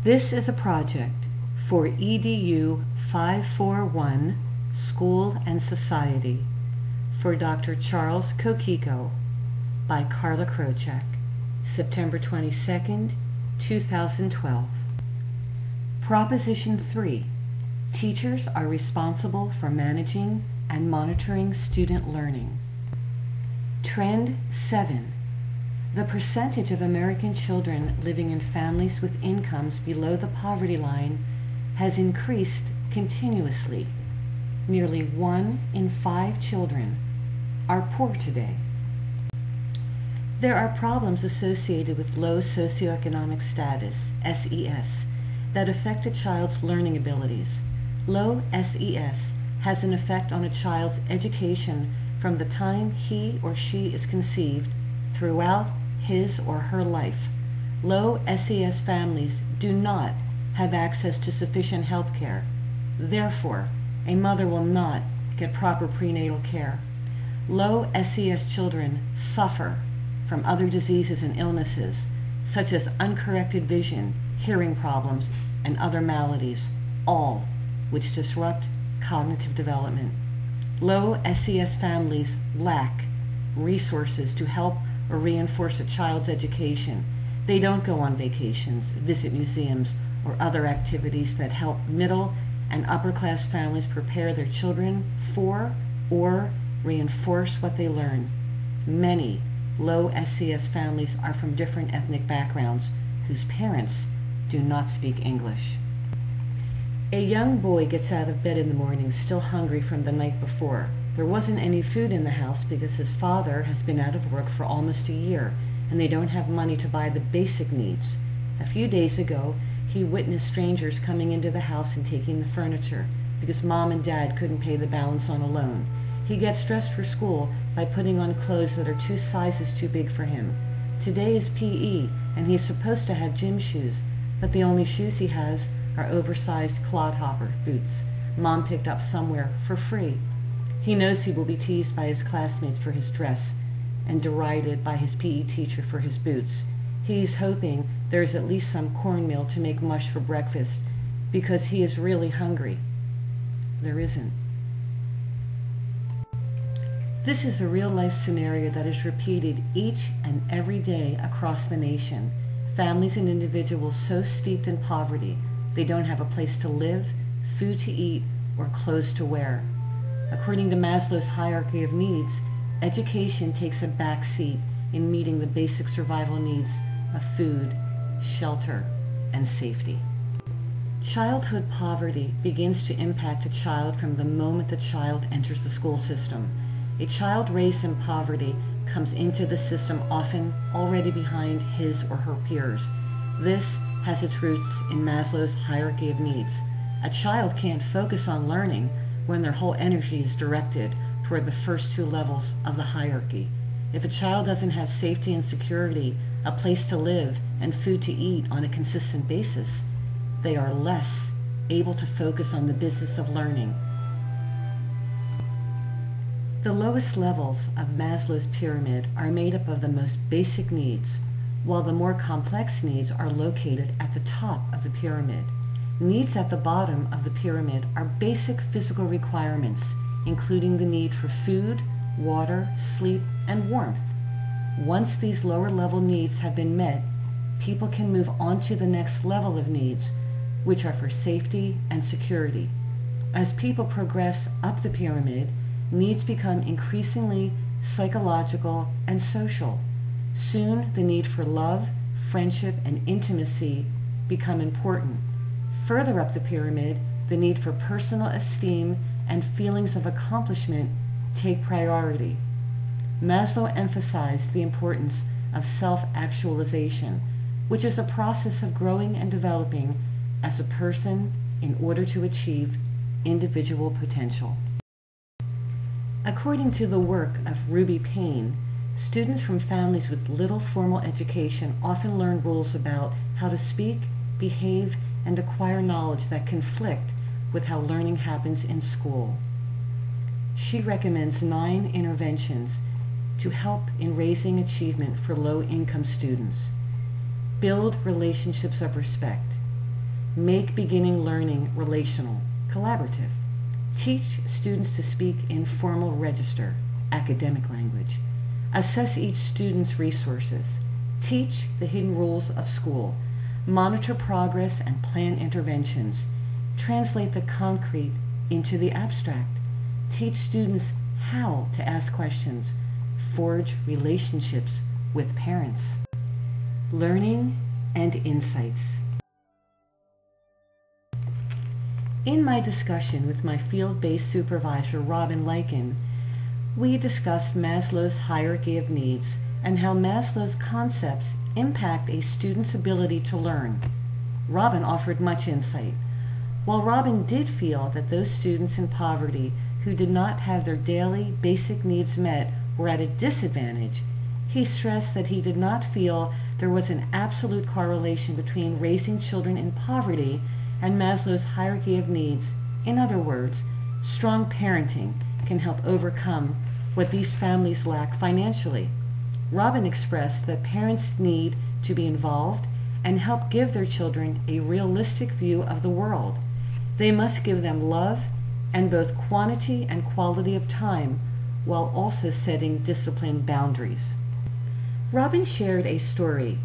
This is a project for EDU 541, School and Society, for Dr. Charles Kokiko, by Carla Krochak, September 22nd, 2012. Proposition 3. Teachers are responsible for managing and monitoring student learning. Trend 7. The percentage of American children living in families with incomes below the poverty line has increased continuously. Nearly 1 in 5 children are poor today. There are problems associated with low socioeconomic status, SES, that affect a child's learning abilities. Low SES has an effect on a child's education from the time he or she is conceived throughout his or her life. Low SES families do not have access to sufficient health care. Therefore, a mother will not get proper prenatal care. Low SES children suffer from other diseases and illnesses, such as uncorrected vision, hearing problems, and other maladies, all which disrupt cognitive development. Low SES families lack resources to help or reinforce a child's education. They don't go on vacations, visit museums, or other activities that help middle and upper class families prepare their children for or reinforce what they learn. Many low SES families are from different ethnic backgrounds whose parents do not speak English. A young boy gets out of bed in the morning still hungry from the night before. There wasn't any food in the house because his father has been out of work for almost a year and they don't have money to buy the basic needs. A few days ago, he witnessed strangers coming into the house and taking the furniture because mom and dad couldn't pay the balance on a loan. He gets dressed for school by putting on clothes that are 2 sizes too big for him. Today is PE and he's supposed to have gym shoes, but the only shoes he has are oversized clodhopper boots mom picked up somewhere for free. He knows he will be teased by his classmates for his dress and derided by his PE teacher for his boots. He's hoping there is at least some cornmeal to make mush for breakfast because he is really hungry. There isn't. This is a real-life scenario that is repeated each and every day across the nation. Families and individuals so steeped in poverty, they don't have a place to live, food to eat, or clothes to wear. According to Maslow's hierarchy of needs, education takes a back seat in meeting the basic survival needs of food, shelter, and safety. Childhood poverty begins to impact a child from the moment the child enters the school system. A child raised in poverty comes into the system often already behind his or her peers. This has its roots in Maslow's hierarchy of needs. A child can't focus on learning when their whole energy is directed toward the first 2 levels of the hierarchy. If a child doesn't have safety and security, a place to live, and food to eat on a consistent basis, they are less able to focus on the business of learning. The lowest levels of Maslow's pyramid are made up of the most basic needs, while the more complex needs are located at the top of the pyramid. Needs at the bottom of the pyramid are basic physical requirements, including the need for food, water, sleep, and warmth. Once these lower level needs have been met, people can move on to the next level of needs, which are for safety and security. As people progress up the pyramid, needs become increasingly psychological and social. Soon, the need for love, friendship, and intimacy become important. Further up the pyramid, the need for personal esteem and feelings of accomplishment take priority. Maslow emphasized the importance of self-actualization, which is a process of growing and developing as a person in order to achieve individual potential. According to the work of Ruby Payne, students from families with little formal education often learn rules about how to speak, behave, and acquire knowledge that conflict with how learning happens in school. She recommends 9 interventions to help in raising achievement for low-income students. Build relationships of respect. Make beginning learning relational, collaborative. Teach students to speak in formal register, academic language. Assess each student's resources. Teach the hidden rules of school. Monitor progress and plan interventions. Translate the concrete into the abstract. Teach students how to ask questions. Forge relationships with parents. Learning and insights. In my discussion with my field-based supervisor, Robin Lycan, we discussed Maslow's hierarchy of needs and how Maslow's concepts impact a student's ability to learn. Robin offered much insight. While Robin did feel that those students in poverty who did not have their daily basic needs met were at a disadvantage, he stressed that he did not feel there was an absolute correlation between raising children in poverty and Maslow's hierarchy of needs. In other words, strong parenting can help overcome what these families lack financially. Robin expressed that parents need to be involved and help give their children a realistic view of the world. They must give them love and both quantity and quality of time while also setting disciplined boundaries. Robin shared a story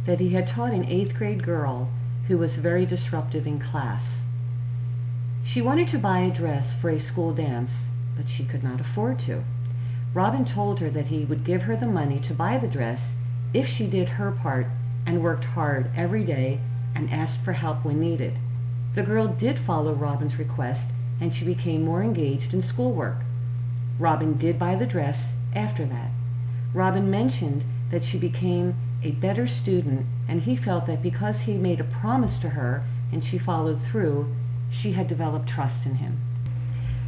that he had taught an 8th grade girl who was very disruptive in class. She wanted to buy a dress for a school dance, but she could not afford to. Robin told her that he would give her the money to buy the dress if she did her part and worked hard every day and asked for help when needed. The girl did follow Robin's request and she became more engaged in schoolwork. Robin did buy the dress after that. Robin mentioned that she became a better student, and he felt that because he made a promise to her and she followed through, she had developed trust in him.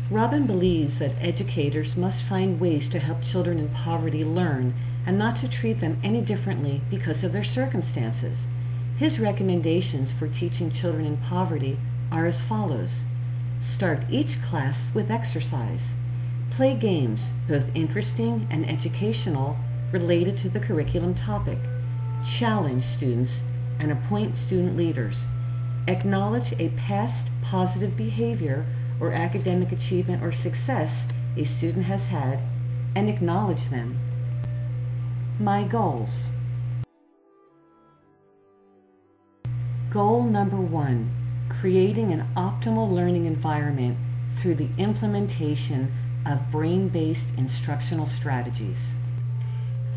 Robin believes that educators must find ways to help children in poverty learn and not to treat them any differently because of their circumstances. His recommendations for teaching children in poverty are as follows. Start each class with exercise. Play games, both interesting and educational, related to the curriculum topic. Challenge students and appoint student leaders. Acknowledge a past positive behavior or academic achievement or success a student has had and acknowledge them. My goals. Goal number 1, creating an optimal learning environment through the implementation of brain-based instructional strategies.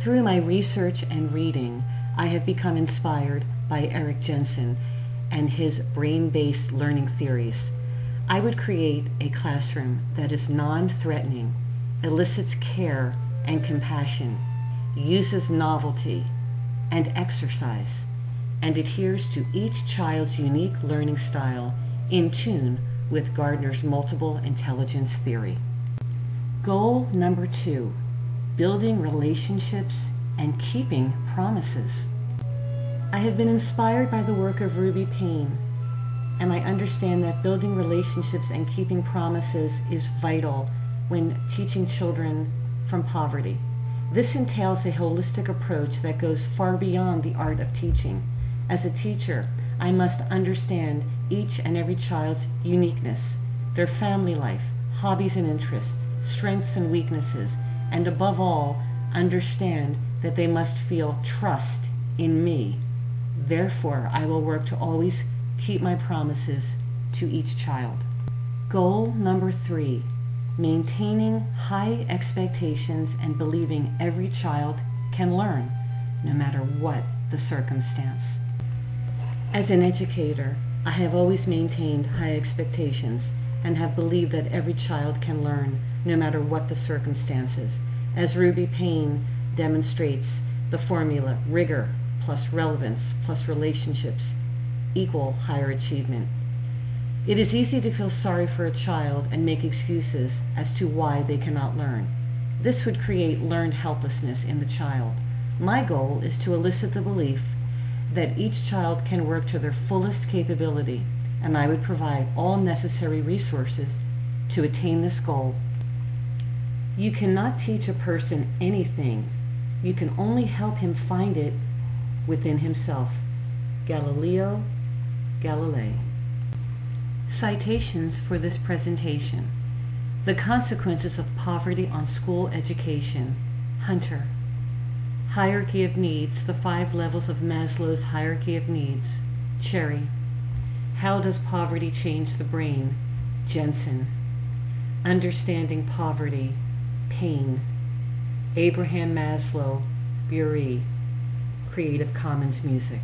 Through my research and reading, I have become inspired by Eric Jensen and his brain-based learning theories. I would create a classroom that is non-threatening, elicits care and compassion, uses novelty and exercise, and adheres to each child's unique learning style in tune with Gardner's multiple intelligence theory. Goal number 2, building relationships and keeping promises. I have been inspired by the work of Ruby Payne, and I understand that building relationships and keeping promises is vital when teaching children from poverty. This entails a holistic approach that goes far beyond the art of teaching. As a teacher, I must understand each and every child's uniqueness, their family life, hobbies and interests, strengths and weaknesses, and above all, understand that they must feel trust in me. Therefore, I will work to always keep my promises to each child. Goal number 3, maintaining high expectations and believing every child can learn, no matter what the circumstance. As an educator, I have always maintained high expectations and have believed that every child can learn, no matter what the circumstances. As Ruby Payne demonstrates, the formula rigor plus relevance plus relationships equal higher achievement. It is easy to feel sorry for a child and make excuses as to why they cannot learn. This would create learned helplessness in the child. My goal is to elicit the belief that each child can work to their fullest capability, and I would provide all necessary resources to attain this goal. You cannot teach a person anything. You can only help him find it within himself. Galileo Galilei. Citations for this presentation. The Consequences of Poverty on School Education, Hunter. Hierarchy of Needs, the 5 Levels of Maslow's Hierarchy of Needs, Cherry. How Does Poverty Change the Brain, Jensen. Understanding Poverty, Payne. Abraham Maslow, Bury. Creative Commons Music.